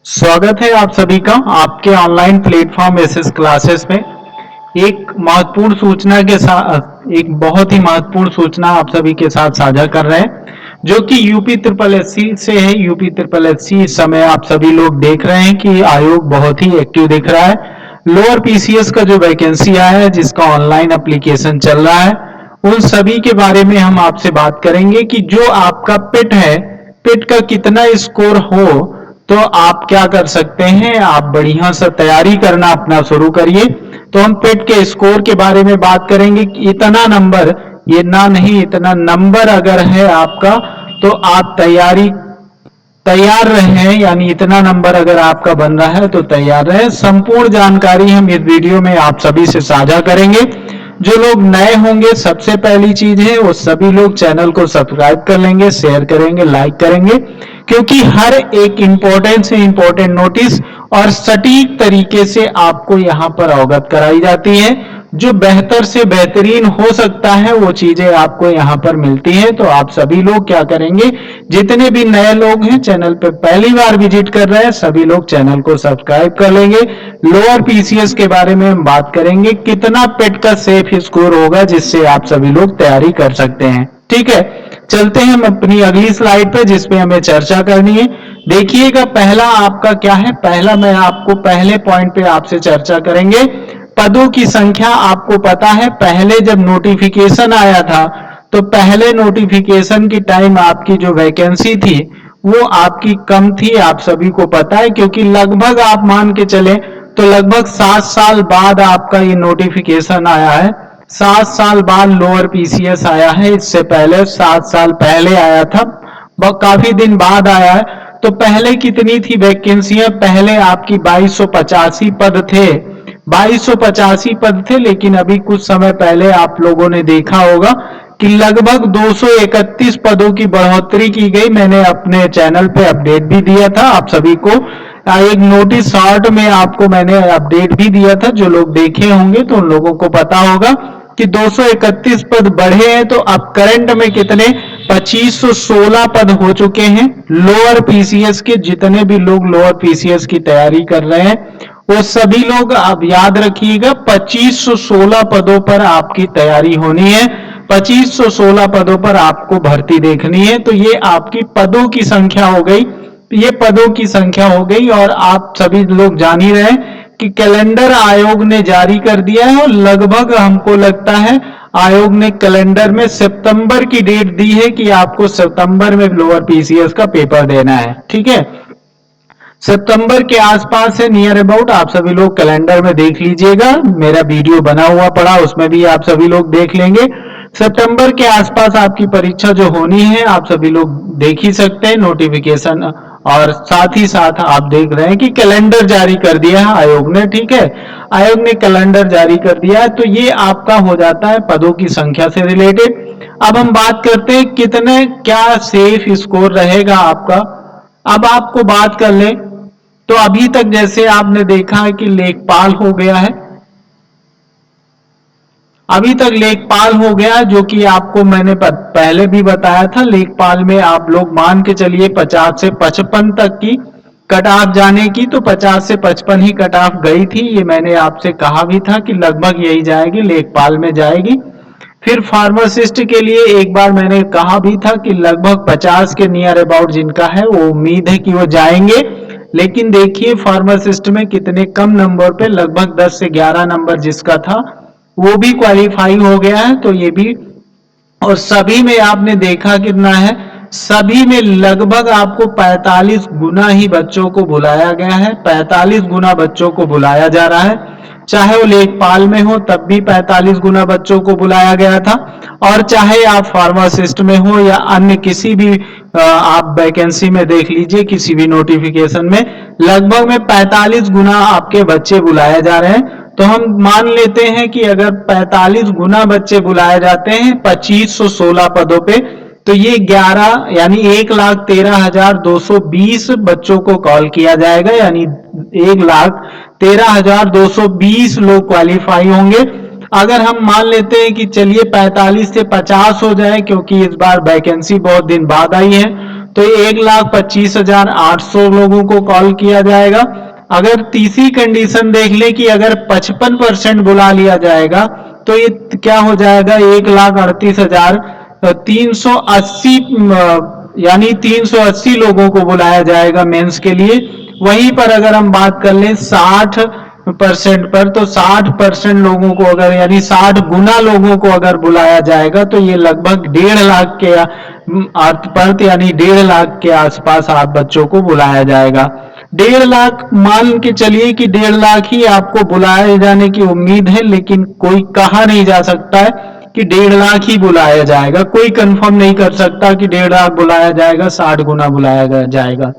स्वागत है आप सभी का आपके ऑनलाइन प्लेटफॉर्म एसएस क्लासेस में। एक महत्वपूर्ण सूचना के साथ एक बहुत ही महत्वपूर्ण सूचना आप सभी के साथ साझा कर रहे हैं, जो कि यूपी ट्रिपल एससी से है। यूपी ट्रिपल एससी इस समय आप सभी लोग देख रहे हैं कि आयोग बहुत ही एक्टिव दिख रहा है। लोअर पीसीएस का जो वैकेंसी आया है, जिसका ऑनलाइन एप्लीकेशन चल रहा है, उन सभी के बारे में हम आपसे बात करेंगे कि जो आपका पिट है, पिट का कितना स्कोर हो तो आप क्या कर सकते हैं। आप बढ़िया से तैयारी करना अपना शुरू करिए। तो हम पेट के स्कोर के बारे में बात करेंगे कि इतना नंबर, ये ना नहीं, इतना नंबर अगर है आपका तो आप तैयार रहे, यानी इतना नंबर अगर आपका बन रहा है तो तैयार रहे। संपूर्ण जानकारी हम इस वीडियो में आप सभी से साझा करेंगे। जो लोग नए होंगे, सबसे पहली चीज है वो सभी लोग चैनल को सब्सक्राइब कर लेंगे, शेयर करेंगे, लाइक करेंगे, क्योंकि हर एक इंपॉर्टेंट से इंपॉर्टेंट नोटिस और सटीक तरीके से आपको यहां पर अवगत कराई जाती है। जो बेहतर से बेहतरीन हो सकता है वो चीजें आपको यहां पर मिलती है। तो आप सभी लोग क्या करेंगे, जितने भी नए लोग हैं, चैनल पे पहली बार विजिट कर रहे हैं, सभी लोग चैनल को सब्सक्राइब कर लेंगे। लोअर पीसीएस के बारे में हम बात करेंगे, कितना पेट का सेफ स्कोर होगा जिससे आप सभी लोग तैयारी कर सकते हैं। ठीक है, चलते हैं हम अपनी अगली स्लाइड पे, जिसपे हमें चर्चा करनी है। देखिएगा, पहला आपका क्या है, पहला मैं आपको पहले पॉइंट पे आपसे चर्चा करेंगे। पदों की संख्या आपको पता है, पहले जब नोटिफिकेशन आया था तो पहले नोटिफिकेशन की टाइम आपकी जो वैकेंसी थी वो आपकी कम थी, आप सभी को पता है, क्योंकि लगभग आप मान के चले तो लगभग 7 साल बाद आपका ये नोटिफिकेशन आया है। 7 साल बाद लोअर पीसीएस आया है, इससे पहले 7 साल पहले आया था, काफी दिन बाद आया है। तो पहले कितनी थी वैकेंसियां, पहले आपकी 2285 पद थे, 2285 पद थे। लेकिन अभी कुछ समय पहले आप लोगों ने देखा होगा कि लगभग 231 पदों की बढ़ोतरी की गई। मैंने अपने चैनल पे अपडेट भी दिया था आप सभी को, एक नोटिस शॉर्ट में आपको मैंने अपडेट भी दिया था। जो लोग देखे होंगे तो उन लोगों को पता होगा कि 231 पद बढ़े हैं। तो अब करंट में कितने 2516 पद हो चुके हैं लोअर पीसीएस के। जितने भी लोग लोअर पीसीएस की तैयारी कर रहे हैं वो सभी लोग आप याद रखिएगा, 2516 पदों पर आपकी तैयारी होनी है, 2516 पदों पर आपको भर्ती देखनी है। तो ये आपकी पदों की संख्या हो गई, ये पदों की संख्या हो गई। और आप सभी लोग जान ही रहे हैं कि कैलेंडर आयोग ने जारी कर दिया है, और लगभग हमको लगता है आयोग ने कैलेंडर में सितंबर की डेट दी है कि आपको सितंबर में लोअर पीसीएस का पेपर देना है। ठीक है, सितंबर के आसपास है, नियर अबाउट। आप सभी लोग कैलेंडर में देख लीजिएगा, मेरा वीडियो बना हुआ पड़ा, उसमें भी आप सभी लोग देख लेंगे। सितंबर के आसपास आपकी परीक्षा जो होनी है, आप सभी लोग देख ही सकते हैं नोटिफिकेशन, और साथ ही साथ आप देख रहे हैं कि कैलेंडर जारी कर दिया है आयोग ने। ठीक है, आयोग ने कैलेंडर जारी कर दिया है। तो ये आपका हो जाता है पदों की संख्या से रिलेटेड। अब हम बात करते हैं कितने क्या सेफ स्कोर रहेगा आपका। अब आपको बात कर ले तो अभी तक जैसे आपने देखा है कि लेखपाल हो गया है, अभी तक लेखपाल हो गया, जो कि आपको मैंने पहले भी बताया था। लेखपाल में आप लोग मान के चलिए 50 से 55 तक की कट ऑफ जाने की, तो 50 से 55 ही कट ऑफ गई थी। ये मैंने आपसे कहा भी था कि लगभग यही जाएगी, लेखपाल में जाएगी। फिर फार्मासिस्ट के लिए एक बार मैंने कहा भी था कि लगभग 50 के नियर अबाउट जिनका है वो उम्मीद है कि वो जाएंगे। लेकिन देखिए फार्मासिस्ट में कितने कम नंबर पे, लगभग 10 से 11 नंबर जिसका था वो भी क्वालिफाई हो गया है। तो ये भी, और सभी में आपने देखा कितना है, सभी में लगभग आपको 45 गुना ही बच्चों को बुलाया गया है, 45 गुना बच्चों को बुलाया जा रहा है। चाहे वो लेखपाल में हो तब भी 45 गुना बच्चों को बुलाया गया था, और चाहे आप फार्मासिस्ट में हो या अन्य किसी भी आप वैकेंसी में देख लीजिए, किसी भी नोटिफिकेशन में लगभग में 45 गुना आपके बच्चे बुलाए जा रहे हैं। तो हम मान लेते हैं कि अगर 45 गुना बच्चे बुलाए जाते हैं 2516 पदों पे, तो ये 11 यानी 1,13,220 बच्चों को कॉल किया जाएगा, यानी 1,13,220 लोग क्वालिफाई होंगे। अगर हम मान लेते हैं कि चलिए 45 से 50 हो जाए, क्योंकि इस बार वैकेंसी बहुत दिन बाद आई है, तो 1,25,800 लोगों को कॉल किया जाएगा। अगर तीसरी कंडीशन देख ले कि अगर 55% बुला लिया जाएगा तो ये क्या हो जाएगा, 1,38,380 यानी 380 लोगों को बुलाया जाएगा मेंस के लिए। वहीं पर अगर हम बात कर लें 60% पर, तो 60% लोगों को अगर यानी 60 गुना लोगों को अगर बुलाया जाएगा तो ये लगभग 1.5 लाख के अर्थ पर यानी 1.5 लाख के आसपास आप बच्चों को बुलाया जाएगा। 1.5 लाख मान के चलिए कि 1.5 लाख ही आपको बुलाए जाने की उम्मीद है, लेकिन कोई कहा नहीं जा सकता है कि 1.5 लाख ही बुलाया जाएगा। कोई कंफर्म नहीं कर सकता कि 1.5 लाख बुलाया जाएगा, 60 गुना बुलाया जाएगा,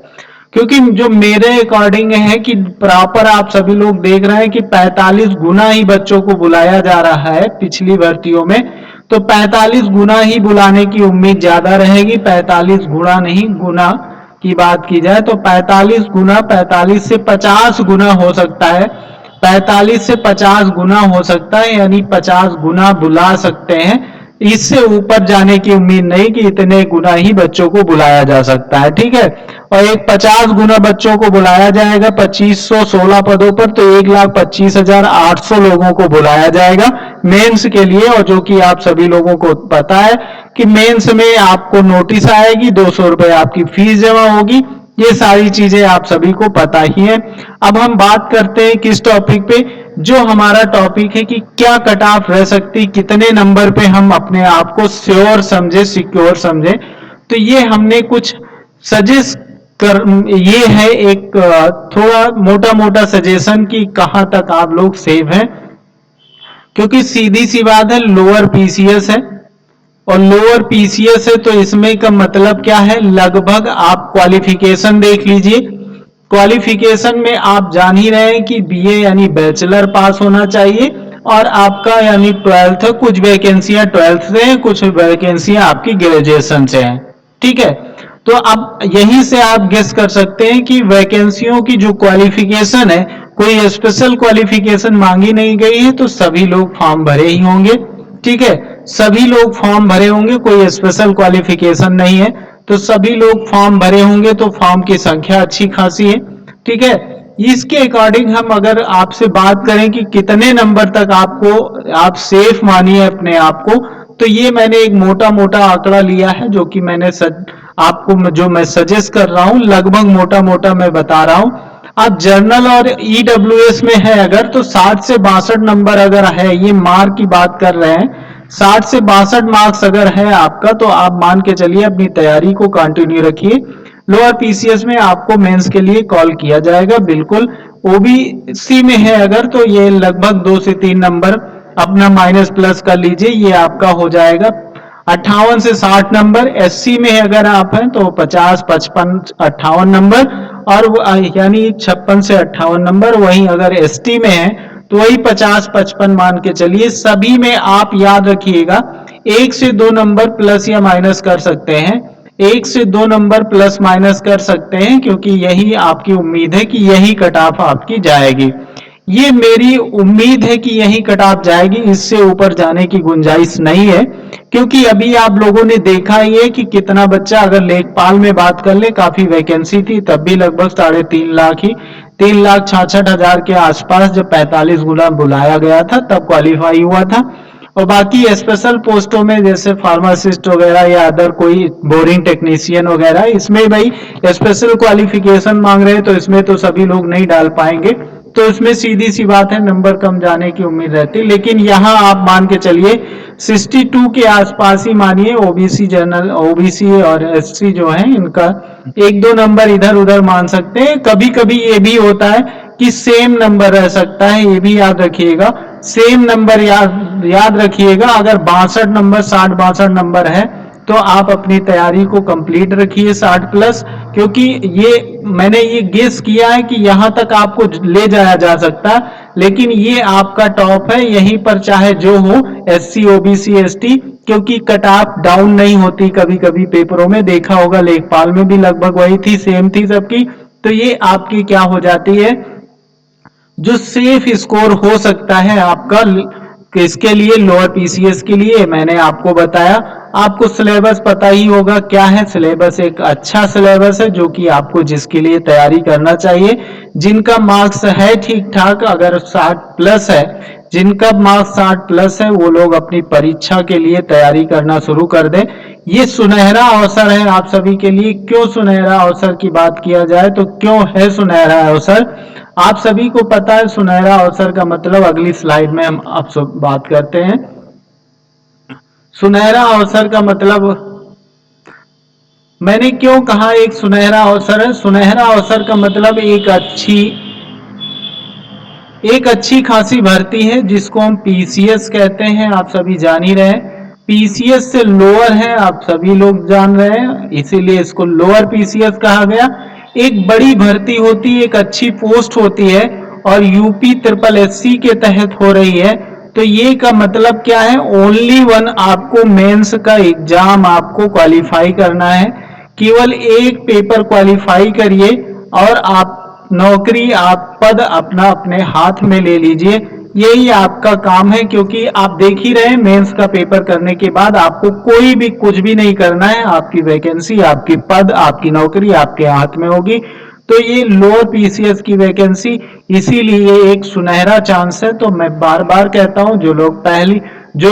क्योंकि जो मेरे अकॉर्डिंग है कि प्रॉपर आप सभी लोग देख रहे हैं कि 45 गुना ही बच्चों को बुलाया जा रहा है पिछली भर्तियों में, तो 45 गुना ही बुलाने की उम्मीद ज्यादा रहेगी। 45 गुना नहीं, गुना की बात की जाए तो 45 गुना, 45 से 50 गुना हो सकता है, 45 से 50 गुना हो सकता है, यानी 50 गुना बुला सकते हैं। इससे ऊपर जाने की उम्मीद नहीं कि इतने गुना ही बच्चों को बुलाया जा सकता है, ठीक है। और एक 50 गुना बच्चों को बुलाया जाएगा 2516 पदों पर, तो 1,25,800 लोगों को बुलाया जाएगा मेंस के लिए। और जो कि आप सभी लोगों को पता है कि मेंस में आपको नोटिस आएगी, 200 रुपए आपकी फीस जमा होगी, ये सारी चीजें आप सभी को पता ही है। अब हम बात करते हैं किस टॉपिक पे, जो हमारा टॉपिक है कि क्या कट ऑफ रह सकती, कितने नंबर पे हम अपने आप को श्योर समझे, सिक्योर समझे। तो ये हमने कुछ सजेस्ट कर, ये है एक थोड़ा मोटा मोटा सजेशन कि कहां तक आप लोग सेफ हैं, क्योंकि सीधी सी बात है लोअर पीसीएस है, और लोअर पीसीएस है तो इसमें का मतलब क्या है, लगभग आप क्वालिफिकेशन देख लीजिए। क्वालिफिकेशन में आप जान ही रहे हैं कि बीए यानी बैचलर पास होना चाहिए, और आपका यानी 12th, कुछ वैकेंसियां 12th से हैं, कुछ वैकेंसियां आपकी ग्रेजुएशन से हैं, ठीक है। तो अब यहीं से आप गेस कर सकते हैं कि वैकेंसियों की जो क्वालिफिकेशन है, कोई स्पेशल क्वालिफिकेशन मांगी नहीं गई है, तो सभी लोग फॉर्म भरे ही होंगे, ठीक है। सभी लोग फॉर्म भरे होंगे, कोई स्पेशल क्वालिफिकेशन नहीं है, तो सभी लोग फॉर्म भरे होंगे, तो फॉर्म की संख्या अच्छी खासी है, ठीक है। इसके अकॉर्डिंग हम अगर आपसे बात करें कि कितने नंबर तक आपको आप सेफ मानिए अपने आप को, तो ये मैंने एक मोटा मोटा आंकड़ा लिया है, जो कि मैंने आपको जो मैं सजेस्ट कर रहा हूं, लगभग मोटा मोटा मैं बता रहा हूं। आप जर्नल और ईडब्ल्यूएस में है अगर, तो 60 से 62 नंबर अगर है, ये मार्क की बात कर रहे हैं, 60 से 62 मार्क्स अगर है आपका, तो आप मान के चलिए अपनी तैयारी को कंटिन्यू रखिए। लोअर पीसीएस में आपको मेंस के लिए कॉल किया जाएगा, बिल्कुल। ओबीसी में है अगर, तो ये लगभग 2 से 3 नंबर अपना माइनस प्लस कर लीजिए, ये आपका हो जाएगा 58 से 60 नंबर। एससी में अगर आप हैं तो 50, 55, 58 नंबर, और यानी 56 से 58 नंबर। वहीं अगर एसटी में है तो वही 50, 55 मान के चलिए। सभी में आप याद रखिएगा 1 से 2 नंबर प्लस या माइनस कर सकते हैं, 1 से 2 नंबर प्लस माइनस कर सकते हैं, क्योंकि यही आपकी उम्मीद है कि यही कट ऑफ आपकी जाएगी। ये मेरी उम्मीद है कि यही कट ऑफ जाएगी, इससे ऊपर जाने की गुंजाइश नहीं है, क्योंकि अभी आप लोगों ने देखा ही है कि कितना बच्चा, अगर लेखपाल में बात कर ले, काफी वैकेंसी थी, तब भी लगभग 3.5 लाख ही, 3,66,000 के आसपास जब 45 गुना बुलाया गया था तब क्वालिफाई हुआ था। और बाकी स्पेशल पोस्टों में जैसे फार्मासिस्ट वगैरह या अदर कोई बोरिंग टेक्नीशियन वगैरह, इसमें भाई स्पेशल क्वालिफिकेशन मांग रहे हैं, तो इसमें तो सभी लोग नहीं डाल पाएंगे, तो इसमें सीधी सी बात है नंबर कम जाने की उम्मीद रहती। लेकिन यहाँ आप मान के चलिए 62 के आसपास ही मानिए, ओबीसी जनरल, ओबीसी और एससी जो है इनका 1-2 नंबर इधर उधर मान सकते हैं। कभी कभी ये भी होता है कि सेम नंबर रह सकता है, ये भी याद रखिएगा। सेम नंबर याद रखिएगा, अगर 62 नंबर, 60-62 नंबर है तो आप अपनी तैयारी को कंप्लीट रखिए 60 प्लस, क्योंकि ये मैंने ये गेस किया है कि यहां तक आपको ले जाया जा सकता है, लेकिन ये आपका टॉप है, यहीं पर चाहे जो हो, एससी, ओबीसी, एसटी, क्योंकि कट ऑफ डाउन नहीं होती। कभी कभी पेपरों में देखा होगा, लेखपाल में भी लगभग वही थी, सेम थी सबकी। तो ये आपकी क्या हो जाती है, जो सेफ स्कोर हो सकता है आपका, इसके लिए लोअर पीसीएस के लिए मैंने आपको बताया। आपको सिलेबस पता ही होगा क्या है। सिलेबस एक अच्छा सिलेबस है जो कि आपको जिसके लिए तैयारी करना चाहिए, जिनका मार्क्स है ठीक ठाक, अगर 60 प्लस है, जिनका मार्क्स 60 प्लस है वो लोग अपनी परीक्षा के लिए तैयारी करना शुरू कर दें। ये सुनहरा अवसर है आप सभी के लिए। क्यों सुनहरा अवसर की बात किया जाए तो क्यों है सुनहरा अवसर, आप सभी को पता है सुनहरा अवसर का मतलब। अगली स्लाइड में हम आपसे बात करते हैं। सुनहरा अवसर का मतलब मैंने क्यों कहा एक सुनहरा अवसर है। सुनहरा अवसर का मतलब एक अच्छी खासी भर्ती है जिसको हम पीसीएस कहते हैं, आप सभी जान ही रहे हैं। पीसीएस से लोअर है, आप सभी लोग जान रहे हैं, इसीलिए इसको लोअर पीसीएस कहा गया। एक बड़ी भर्ती होती है, एक अच्छी पोस्ट होती है और यूपी ट्रिपल एससी के तहत हो रही है। तो ये का मतलब क्या है, ओनली वन आपको मेंस का एग्जाम आपको क्वालिफाई करना है। केवल एक पेपर क्वालिफाई करिए और आप नौकरी, आप पद अपना अपने हाथ में ले लीजिए। यही आपका काम है, क्योंकि आप देख ही रहे हैं मेंस का पेपर करने के बाद आपको कोई भी कुछ भी नहीं करना है। आपकी वैकेंसी, आपकी पद, आपकी नौकरी आपके हाथ में होगी। तो ये लोअर पीसीएस की वैकेंसी इसीलिए एक सुनहरा चांस है। तो मैं बार बार कहता हूं जो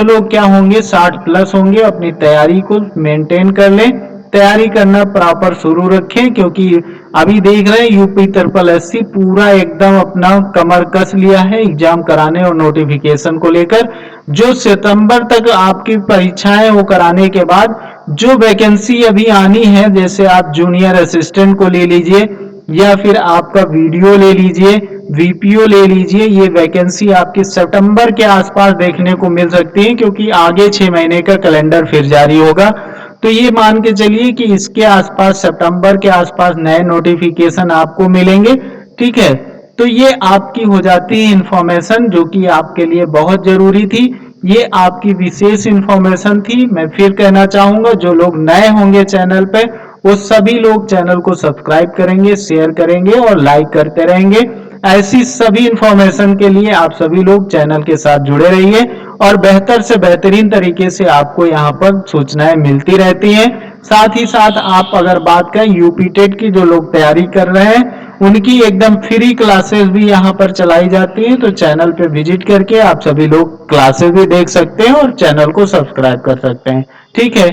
लोग क्या होंगे 60 प्लस होंगे, अपनी तैयारी को मेंटेन कर लें, तैयारी करना प्रॉपर शुरू रखें। क्योंकि अभी देख रहे हैं यूपी ट्रिपल एससी पूरा एकदम अपना कमर कस लिया है एग्जाम कराने और नोटिफिकेशन को लेकर। जो सितंबर तक आपकी परीक्षाएं वो कराने के बाद जो वैकेंसी अभी आनी है, जैसे आप जूनियर असिस्टेंट को ले लीजिए या फिर आपका वीडियो ले लीजिए, वीपीओ ले लीजिए, ये वैकेंसी आपकी सितंबर के आसपास देखने को मिल सकती है, क्योंकि आगे 6 महीने का कैलेंडर फिर जारी होगा। तो ये मान के चलिए कि इसके आसपास सितंबर के आसपास नए नोटिफिकेशन आपको मिलेंगे। ठीक है, तो ये आपकी हो जाती है इंफॉर्मेशन जो कि आपके लिए बहुत जरूरी थी। ये आपकी विशेष इंफॉर्मेशन थी। मैं फिर कहना चाहूंगा जो लोग नए होंगे चैनल पे वो सभी लोग चैनल को सब्सक्राइब करेंगे, शेयर करेंगे और लाइक करते रहेंगे। ऐसी सभी इंफॉर्मेशन के लिए आप सभी लोग चैनल के साथ जुड़े रहिए और बेहतर से बेहतरीन तरीके से आपको यहाँ पर सूचनाएं मिलती रहती हैं। साथ ही साथ आप अगर बात करें यूपी टेट की, जो लोग तैयारी कर रहे हैं उनकी एकदम फ्री क्लासेस भी यहाँ पर चलाई जाती हैं। तो चैनल पे विजिट करके आप सभी लोग क्लासेस भी देख सकते हैं और चैनल को सब्सक्राइब कर सकते हैं। ठीक है,